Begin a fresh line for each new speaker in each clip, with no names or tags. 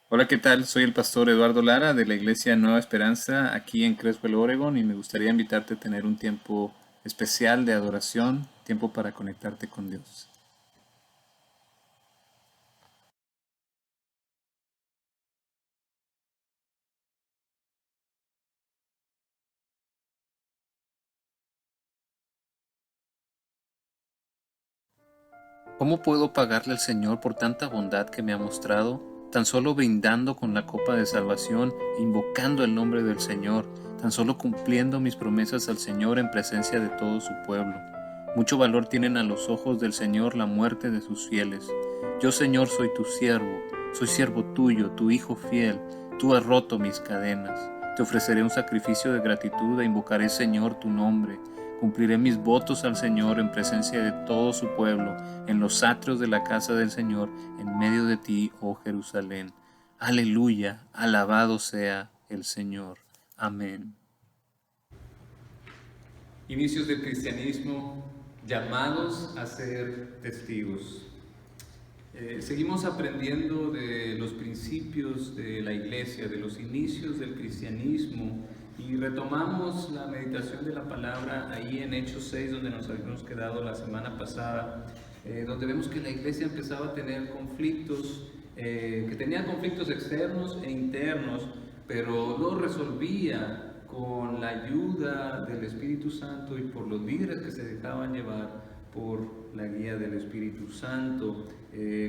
Hola, ¿qué tal? Soy el pastor Eduardo Lara de la Iglesia Nueva Esperanza aquí en Creswell, Oregon, y me gustaría invitarte a tener un tiempo especial de adoración, tiempo para conectarte con Dios. ¿Cómo puedo pagarle al Señor por tanta bondad que me ha mostrado? Tan solo brindando con la copa de salvación, invocando el nombre del Señor, tan solo cumpliendo mis promesas al Señor en presencia de todo su pueblo. Mucho valor tienen a los ojos del Señor la muerte de sus fieles. Yo, Señor, soy tu siervo, soy siervo tuyo, tu hijo fiel. Tú has roto mis cadenas. Te ofreceré un sacrificio de gratitud e invocaré, Señor, tu nombre. Cumpliré mis votos al Señor en presencia de todo su pueblo, en los atrios de la casa del Señor, en medio de ti, oh Jerusalén. Aleluya, alabado sea el Señor. Amén. Inicios del cristianismo, llamados a ser testigos. Seguimos aprendiendo de los principios de la iglesia, de los inicios del cristianismo, y retomamos la meditación de la palabra ahí en Hechos 6, donde nos habíamos quedado la semana pasada, donde vemos que la iglesia empezaba a tener conflictos, que tenía conflictos externos e internos, pero lo resolvía con la ayuda del Espíritu Santo y por los líderes que se dejaban llevar por la guía del Espíritu Santo,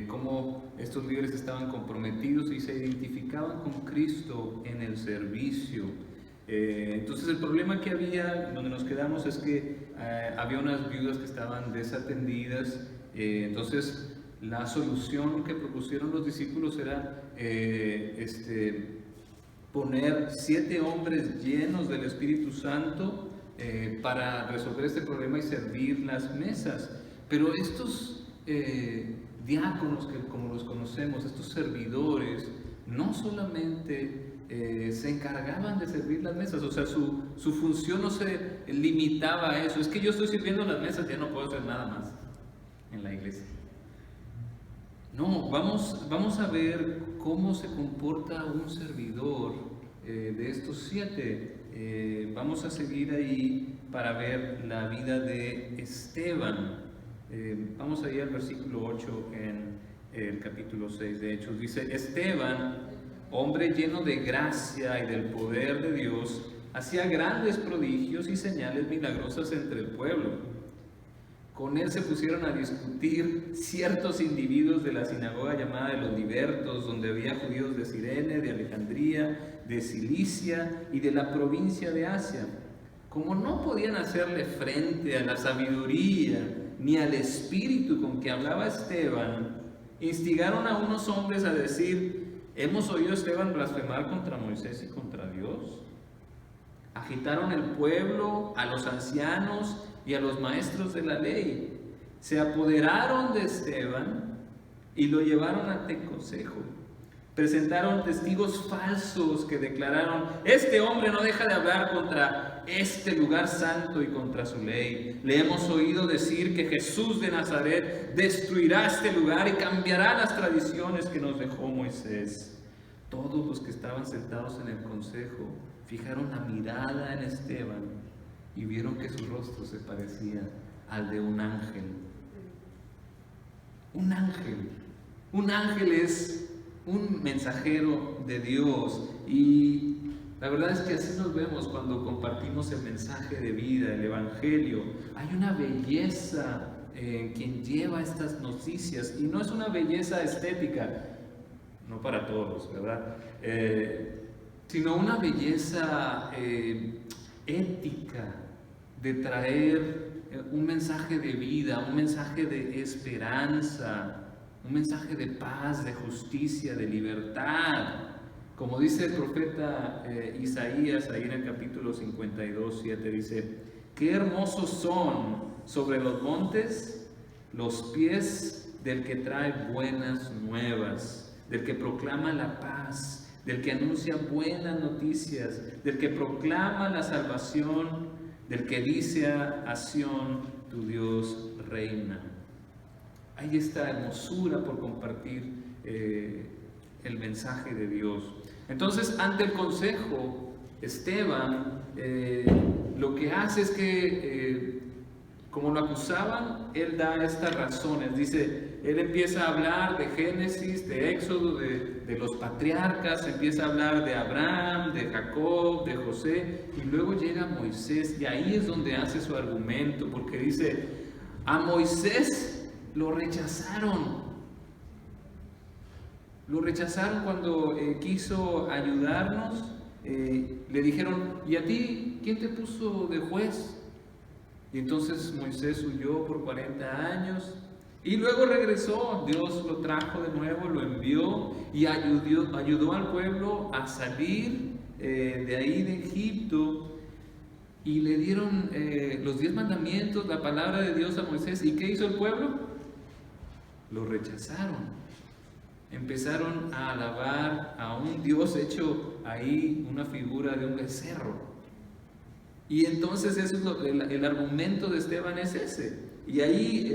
cómo estos líderes estaban comprometidos y se identificaban con Cristo en el servicio. Entonces el problema que había, donde nos quedamos, es que había unas viudas que estaban desatendidas. Entonces la solución que propusieron los discípulos era poner 7 hombres llenos del Espíritu Santo para resolver este problema y servir las mesas. Pero estos diáconos, que como los conocemos, estos servidores, no solamente se encargaban de servir las mesas, o sea, su función no se limitaba a eso. Es que yo estoy sirviendo las mesas, ya no puedo hacer nada más en la iglesia. No, vamos a ver cómo se comporta un servidor de estos 7. Vamos a seguir ahí para ver la vida de Esteban. Vamos a ir al versículo 8 en el capítulo 6 de Hechos. Dice, Esteban, hombre lleno de gracia y del poder de Dios, hacía grandes prodigios y señales milagrosas entre el pueblo. Con él se pusieron a discutir ciertos individuos de la sinagoga llamada de los libertos, donde había judíos de Cirene, de Alejandría, de Cilicia y de la provincia de Asia. Como no podían hacerle frente a la sabiduría ni al espíritu con que hablaba Esteban, instigaron a unos hombres a decir, hemos oído a Esteban blasfemar contra Moisés y contra Dios. Agitaron el pueblo, a los ancianos y a los maestros de la ley. Se apoderaron de Esteban y lo llevaron ante consejo. Presentaron testigos falsos que declararon, este hombre no deja de hablar contra este lugar santo y contra su ley. Le hemos oído decir que Jesús de Nazaret destruirá este lugar y cambiará las tradiciones que nos dejó Moisés. Todos los que estaban sentados en el consejo fijaron la mirada en Esteban y vieron que su rostro se parecía al de un ángel. Un ángel. Un ángel es un mensajero de Dios, y la verdad es que así nos vemos cuando compartimos el mensaje de vida, el Evangelio. Hay una belleza en quien lleva estas noticias, y no es una belleza estética, no para todos, ¿verdad? Sino una belleza ética, de traer un mensaje de vida, un mensaje de esperanza, un mensaje de paz, de justicia, de libertad. Como dice el profeta Isaías, ahí en el capítulo 52, 7, dice, qué hermosos son sobre los montes los pies del que trae buenas nuevas, del que proclama la paz, del que anuncia buenas noticias, del que proclama la salvación, del que dice a Sión, tu Dios reina. Hay esta hermosura por compartir el mensaje de Dios. Entonces, ante el consejo, Esteban lo que hace es que, como lo acusaban, él da estas razones. Dice, él empieza a hablar de Génesis, de Éxodo, de los patriarcas, empieza a hablar de Abraham, de Jacob, de José, y luego llega Moisés, y ahí es donde hace su argumento, porque dice, a Moisés lo rechazaron. Lo rechazaron cuando quiso ayudarnos. Le dijeron, ¿y a ti quién te puso de juez? Y entonces Moisés huyó por 40 años y luego regresó. Dios lo trajo de nuevo, lo envió y ayudó al pueblo a salir de ahí de Egipto, y le dieron los 10 mandamientos, la palabra de Dios a Moisés. ¿Y qué hizo el pueblo? Lo rechazaron. Empezaron a alabar a un Dios hecho ahí, una figura de un becerro. Y entonces eso es el argumento de Esteban es ese. Y ahí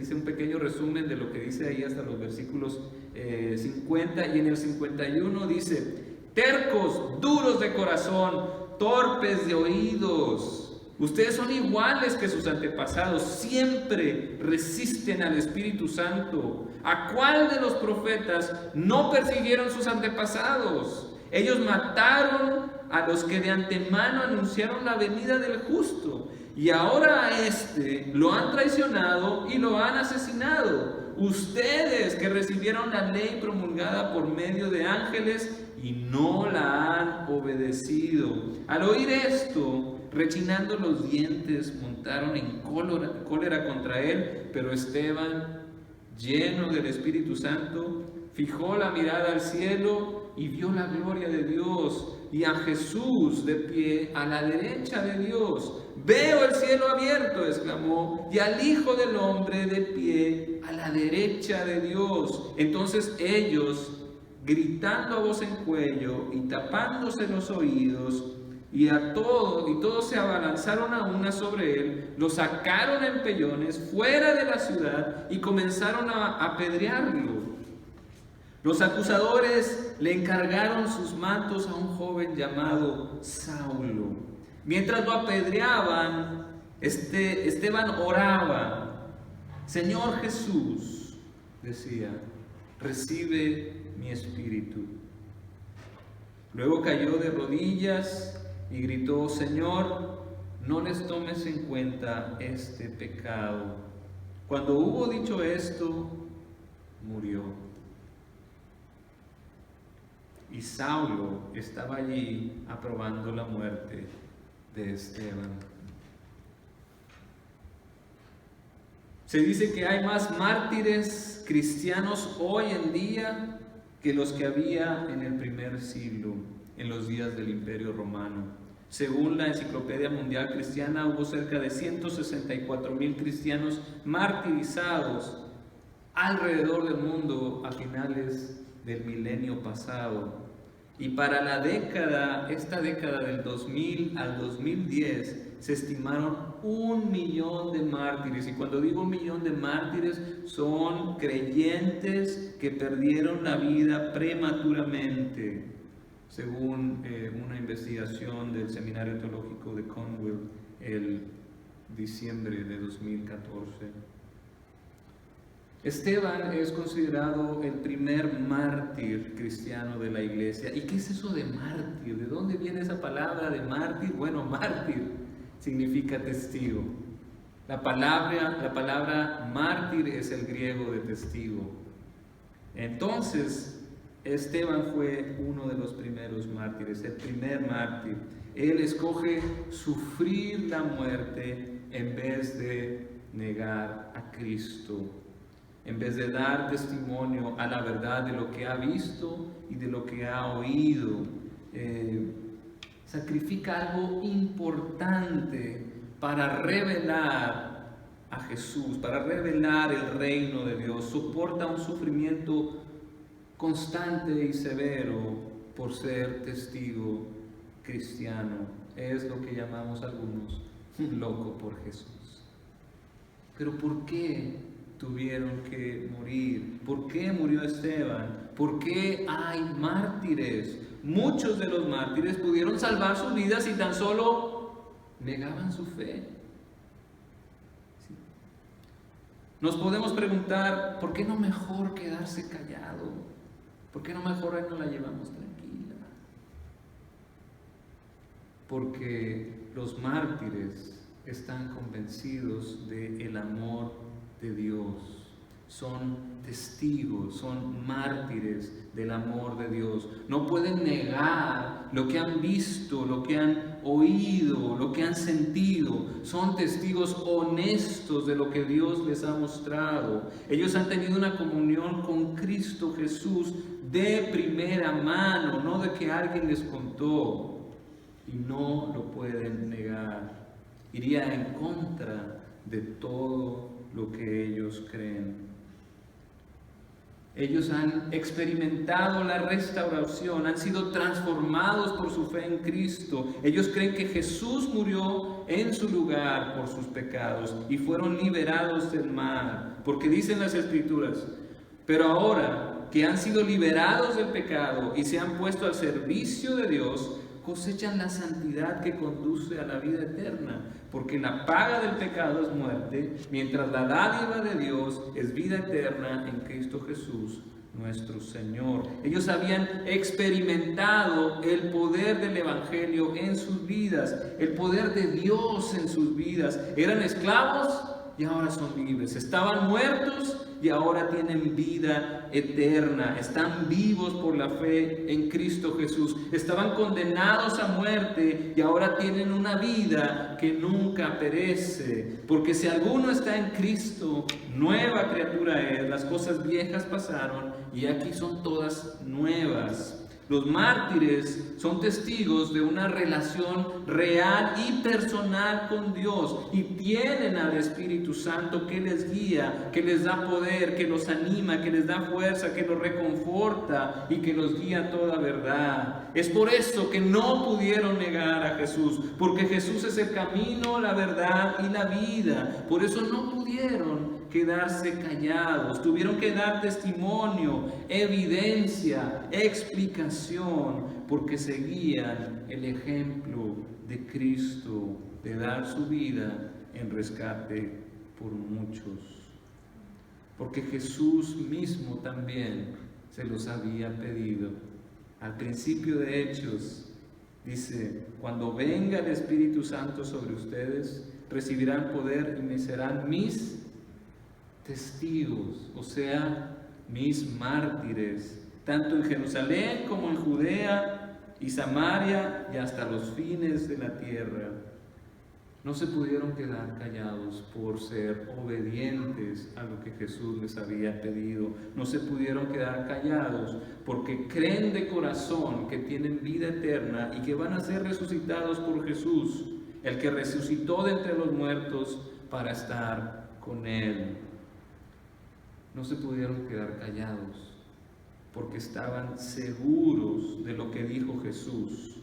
hice un pequeño resumen de lo que dice ahí hasta los versículos 50, y en el 51 dice, tercos, duros de corazón, torpes de oídos. Ustedes son iguales que sus antepasados, siempre resisten al Espíritu Santo. ¿A cuál de los profetas no persiguieron sus antepasados? Ellos mataron a los que de antemano anunciaron la venida del justo, y ahora a este lo han traicionado y lo han asesinado. Ustedes que recibieron la ley promulgada por medio de ángeles y no la han obedecido. Al oír esto, rechinando los dientes, montaron en cólera contra él, pero Esteban, lleno del Espíritu Santo, fijó la mirada al cielo y vio la gloria de Dios y a Jesús de pie a la derecha de Dios. Veo el cielo abierto, exclamó, y al Hijo del Hombre de pie a la derecha de Dios. Entonces ellos, gritando a voz en cuello y tapándose los oídos, y todos se abalanzaron a una sobre él, lo sacaron en pellones fuera de la ciudad y comenzaron a apedrearlo. Los acusadores le encargaron sus mantos a un joven llamado Saulo. Mientras lo apedreaban, Esteban oraba. Señor Jesús, decía, recibe mi espíritu. Luego cayó de rodillas y gritó, Señor, no les tomes en cuenta este pecado. Cuando hubo dicho esto, murió. Y Saulo estaba allí aprobando la muerte de Esteban. Se dice que hay más mártires cristianos hoy en día que los que había en el primer siglo, en los días del Imperio Romano. Según la Enciclopedia Mundial Cristiana, hubo cerca de 164,000 cristianos martirizados alrededor del mundo a finales del milenio pasado. Y para esta década del 2000 al 2010, se estimaron 1 millón de mártires. Y cuando digo 1 millón de mártires, son creyentes que perdieron la vida prematuramente, según una investigación del Seminario Teológico de Cornwall el diciembre de 2014. Esteban es considerado el primer mártir cristiano de la iglesia. ¿Y qué es eso de mártir? ¿De dónde viene esa palabra de mártir? Bueno, mártir significa testigo. La palabra mártir es el griego de testigo. Entonces, Esteban fue uno de los primeros mártires, el primer mártir. Él escoge sufrir la muerte en vez de negar a Cristo, en vez de dar testimonio a la verdad de lo que ha visto y de lo que ha oído. Sacrifica algo importante para revelar a Jesús, para revelar el reino de Dios. Soporta un sufrimiento constante y severo por ser testigo cristiano. Es lo que llamamos algunos un loco por Jesús. Pero ¿por qué tuvieron que morir? ¿Por qué murió Esteban? ¿Por qué hay mártires? Muchos de los mártires pudieron salvar sus vidas si tan solo negaban su fe. ¿Sí? Nos podemos preguntar, ¿por qué no mejor quedarse callado? ¿Por qué no mejor ahí no la llevamos tranquila? Porque los mártires están convencidos del amor de Dios. Son testigos, son mártires del amor de Dios. No pueden negar lo que han visto, lo que han oído, lo que han sentido. Son testigos honestos de lo que Dios les ha mostrado. Ellos han tenido una comunión con Cristo Jesús de primera mano, no de que alguien les contó, y no lo pueden negar. Iría en contra de todo lo que ellos creen. Ellos han experimentado la restauración, han sido transformados por su fe en Cristo. Ellos creen que Jesús murió en su lugar por sus pecados y fueron liberados del mal. Porque dicen las Escrituras, pero ahora que han sido liberados del pecado y se han puesto al servicio de Dios, cosechan la santidad que conduce a la vida eterna, porque la paga del pecado es muerte, mientras la dádiva de Dios es vida eterna en Cristo Jesús, nuestro Señor. Ellos habían experimentado el poder del Evangelio en sus vidas, el poder de Dios en sus vidas. Eran esclavos y ahora son libres. Estaban muertos y ahora tienen vida eterna. Están vivos por la fe en Cristo Jesús. Estaban condenados a muerte y ahora tienen una vida que nunca perece. Porque si alguno está en Cristo, nueva criatura es. Las cosas viejas pasaron y aquí son todas nuevas. Los mártires son testigos de una relación real y personal con Dios y tienen al Espíritu Santo que les guía, que les da poder, que los anima, que les da fuerza, que los reconforta y que los guía a toda verdad. Es por eso que no pudieron negar a Jesús, porque Jesús es el camino, la verdad y la vida. Por eso no pudieron quedarse callados, tuvieron que dar testimonio, evidencia, explicación, porque seguían el ejemplo de Cristo de dar su vida en rescate por muchos. Porque Jesús mismo también se los había pedido. Al principio de Hechos dice, cuando venga el Espíritu Santo sobre ustedes, recibirán poder y me serán mis testigos, o sea, mis mártires, tanto en Jerusalén como en Judea y Samaria y hasta los fines de la tierra. No se pudieron quedar callados por ser obedientes a lo que Jesús les había pedido. No se pudieron quedar callados porque creen de corazón que tienen vida eterna y que van a ser resucitados por Jesús, el que resucitó de entre los muertos para estar con Él. No se pudieron quedar callados porque estaban seguros de lo que dijo Jesús.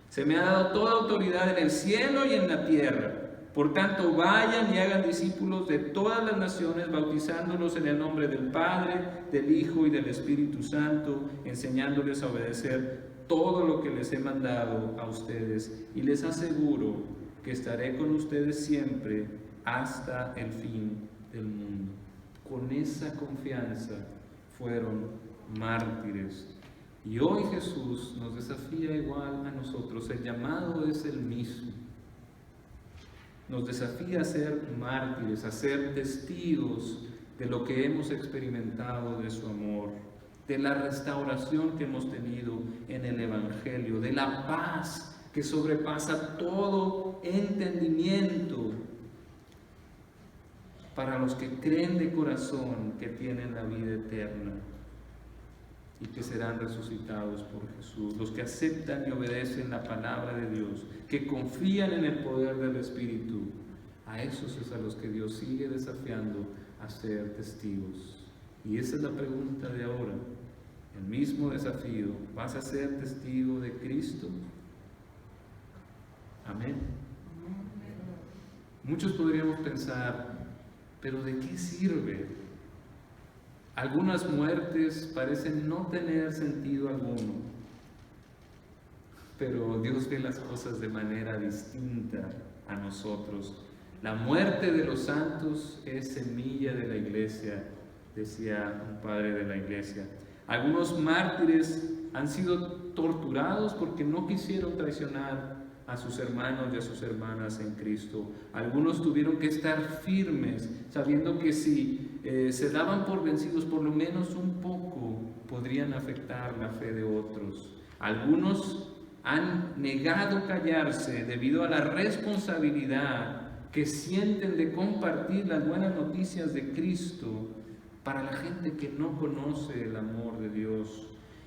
Se me ha dado toda autoridad en el cielo y en la tierra. Por tanto, vayan y hagan discípulos de todas las naciones, bautizándolos en el nombre del Padre, del Hijo y del Espíritu Santo, enseñándoles a obedecer todo lo que les he mandado a ustedes. Y les aseguro que estaré con ustedes siempre hasta el fin del mundo. Con esa confianza fueron mártires. Y hoy Jesús nos desafía igual a nosotros. El llamado es el mismo. Nos desafía a ser mártires, a ser testigos de lo que hemos experimentado de su amor, de la restauración que hemos tenido en el Evangelio, de la paz que sobrepasa todo entendimiento, para los que creen de corazón que tienen la vida eterna y que serán resucitados por Jesús, los que aceptan y obedecen la palabra de Dios, que confían en el poder del Espíritu. A esos es a los que Dios sigue desafiando a ser testigos. Y esa es la pregunta de ahora, el mismo desafío. ¿Vas a ser testigo de Cristo? Amén. Muchos podríamos pensar, ¿pero de qué sirve Algunas muertes parecen no tener sentido alguno, pero Dios ve las cosas de manera distinta a nosotros. La muerte de los santos es semilla de la iglesia, decía un padre de la iglesia. Algunos mártires han sido torturados porque no quisieron traicionar a sus hermanos y a sus hermanas en Cristo. Algunos tuvieron que estar firmes, sabiendo que si se daban por vencidos, por lo menos un poco podrían afectar la fe de otros. Algunos han negado callarse debido a la responsabilidad que sienten de compartir las buenas noticias de Cristo para la gente que no conoce el amor de Dios.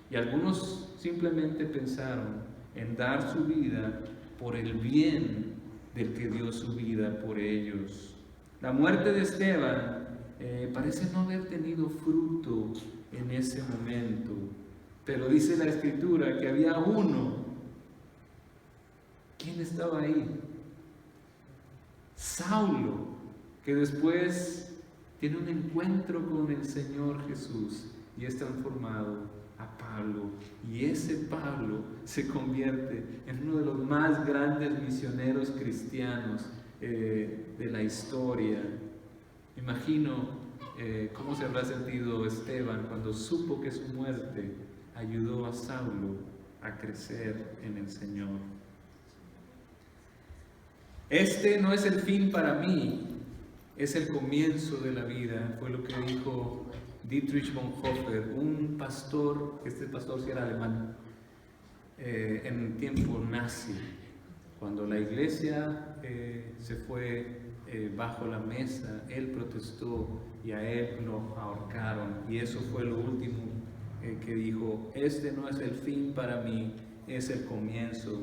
Y algunos simplemente pensaron en dar su vida por el bien del que dio su vida por ellos. La muerte de Esteban parece no haber tenido fruto en ese momento, pero dice la Escritura que había uno. ¿Quién estaba ahí? Saulo, que después tiene un encuentro con el Señor Jesús y es transformado a Pablo, y ese Pablo se convierte en uno de los más grandes misioneros cristianos de la historia. Imagino cómo se habrá sentido Esteban cuando supo que su muerte ayudó a Saulo a crecer en el Señor. Este no es el fin para mí, es el comienzo de la vida, fue lo que dijo Dietrich Bonhoeffer, un pastor, este pastor sí era alemán, en tiempo nazi, cuando la iglesia se fue bajo la mesa, él protestó y a él lo ahorcaron, y eso fue lo último que dijo: este no es el fin para mí, es el comienzo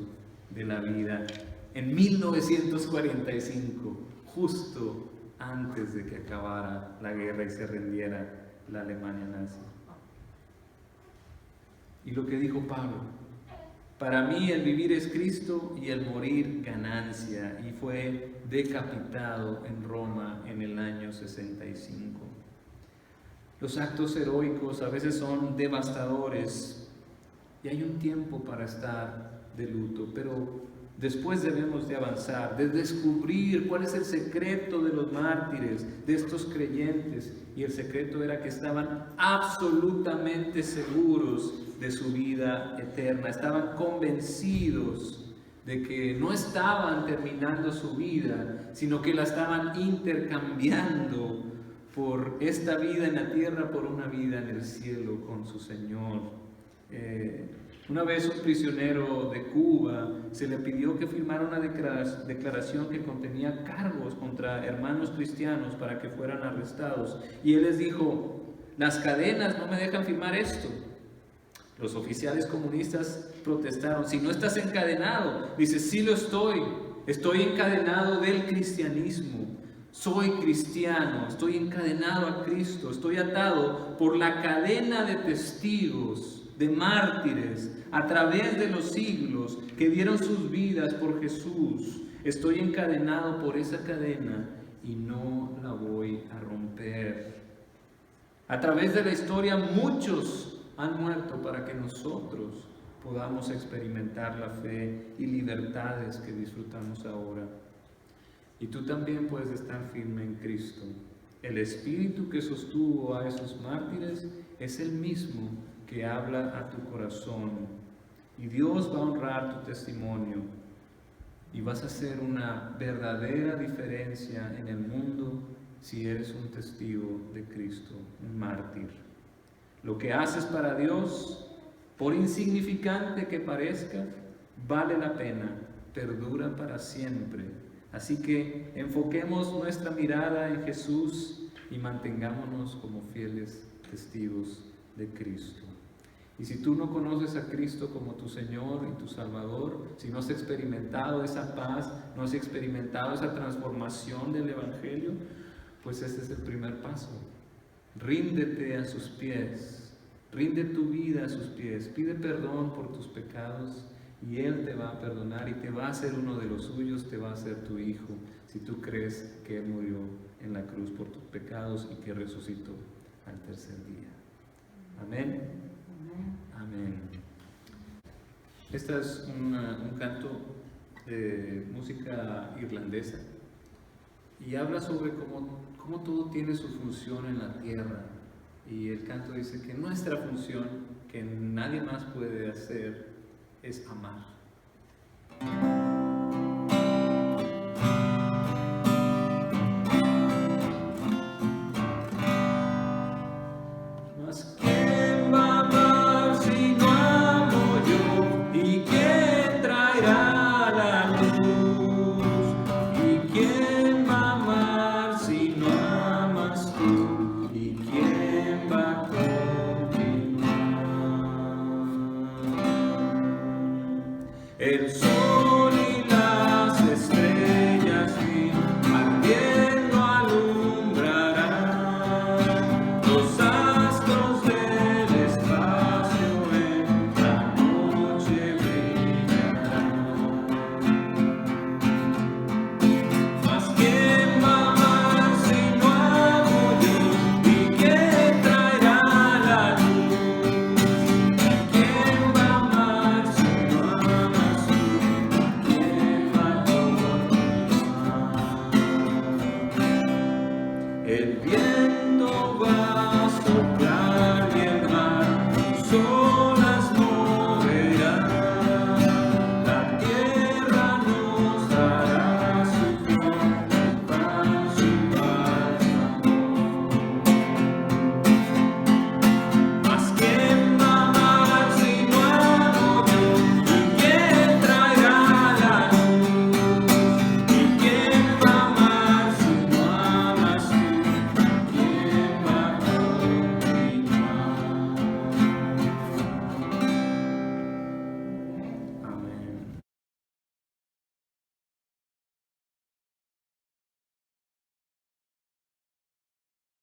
de la vida. En 1945, justo antes de que acabara la guerra y se rindiera la Alemania nazi. Y lo que dijo Pablo: para mí el vivir es Cristo y el morir ganancia, y fue decapitado en Roma en el año 65. Los actos heroicos a veces son devastadores y hay un tiempo para estar de luto, pero después debemos de avanzar, de descubrir cuál es el secreto de los mártires, de estos creyentes. Y el secreto era que estaban absolutamente seguros de su vida eterna. Estaban convencidos de que no estaban terminando su vida, sino que la estaban intercambiando por esta vida en la tierra por una vida en el cielo con su Señor. Una vez un prisionero de Cuba se le pidió que firmara una declaración que contenía cargos contra hermanos cristianos para que fueran arrestados. Y él les dijo: las cadenas no me dejan firmar esto. Los oficiales comunistas protestaron: si no estás encadenado. Dice: sí lo estoy encadenado del cristianismo. Soy cristiano, estoy encadenado a Cristo, estoy atado por la cadena de testigos, de mártires, a través de los siglos, que dieron sus vidas por Jesús. Estoy encadenado por esa cadena y no la voy a romper. A través de la historia muchos han muerto para que nosotros podamos experimentar la fe y libertades que disfrutamos ahora. Y tú también puedes estar firme en Cristo. El espíritu que sostuvo a esos mártires es el mismo que habla a tu corazón, y Dios va a honrar tu testimonio y vas a hacer una verdadera diferencia en el mundo si eres un testigo de Cristo, un mártir. Lo que haces para Dios, por insignificante que parezca, vale la pena, perdura para siempre. Así que enfoquemos nuestra mirada en Jesús y mantengámonos como fieles testigos de Cristo. Y si tú no conoces a Cristo como tu Señor y tu Salvador, si no has experimentado esa paz, no has experimentado esa transformación del Evangelio, pues ese es el primer paso. Ríndete a sus pies, rinde tu vida a sus pies, pide perdón por tus pecados y Él te va a perdonar y te va a hacer uno de los suyos, te va a hacer tu hijo, si tú crees que Él murió en la cruz por tus pecados y que resucitó al tercer día. Amén. Amén. Este es un canto de música irlandesa y habla sobre cómo todo tiene su función en la tierra. Y el canto dice que nuestra función, que nadie más puede hacer, es amar. Mas ¿quién va a amar si no amo yo? ¿Y quién traerá la luz? ¿Y quién va a amar si no amas tú? ¿Y quién va a continuar? El sol